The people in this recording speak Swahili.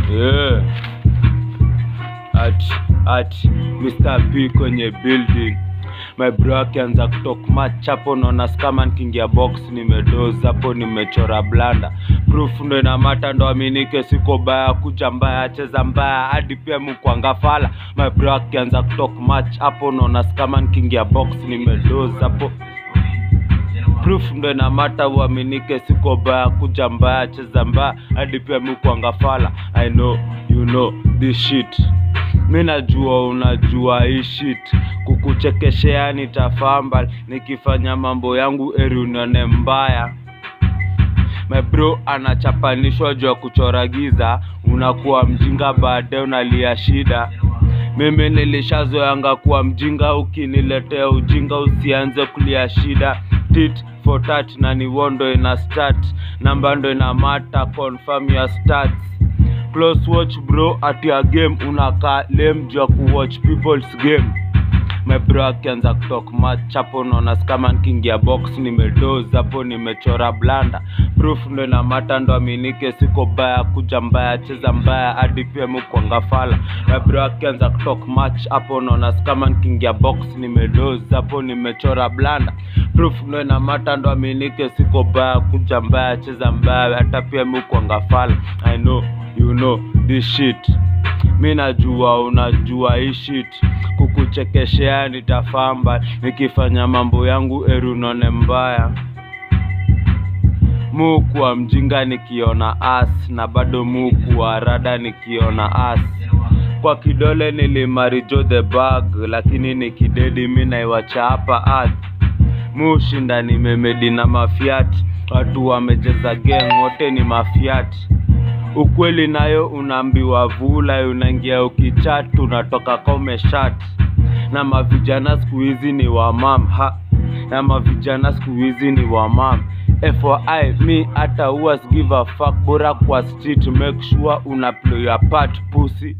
Yeah. At Mr. P kwenye building. My bro akianza kutalk match hapo naona scam nikiingia box nimedoza hapo nimechora blanda. Proof ndo ina mata ndo aminike siko baya kuja mbaya cheza mbaya hadi pia mkwanga fala. My bro akianza kutalk match hapo naona scam nikiingia box nimedoza hapo. Proof ndo ina mata uaminike siko baya kuja mbaya cheza mbaya hadi pia mkwanga fala. I know you know this shit. Mina jua unajua hii shit. Kukuchekeshea nitafamba nikifanya mambo yangu unione mbaya. My bro anachapanishwa jua kuchora giza. Unakuwa mjinga baadaye unalia shida. Mimi nilishazoeanga kuwa mjinga ukiniletea ujinga usianze kulia shida. Tit for tat na ni wondo ina start. Namba ndo ina mata confirm your stats. Close watch bro at your game unaka lame jua kuwatch people's game. My bro akianza kutalk match hapo naona scam nikiingia box nimedoza hapo nimechora blanda. Proof ndo ina mata ndo aminike siko baya kuja mbaya cheza mbaya hadi pia mkwanga fala. My bro akianza kutalk match hapo naona scam nikiingia box nimedoza hapo nimechora blanda. Proof ndo ina mata ndo aminike siko baya kuja mbaya cheza mbaya hata pia mkwanga fala. I know you know this shit. Mina jua unajua hii shit. Kukuchekeshea nitafamba nikifanya mambo yangu unone mbaya. Mukuwa mjinga nikiona ass na bado mukuwa rada nikiona ass. Kwa kidole nilimarijo the bag lakini nikidedi mina iwacha hapa earth. Mushinda nimemedi na mafiat. Watu wamejeza gang wote ni mafiat. Ukweli nayo unaambiwa vula unaingia ukichat unatoka kome shot. Na mavijana siku hizi ni wa mam na mavijana siku hizi ni wa mam. FYI me hata always give a fuck bora kwa street make sure una play your part pussy.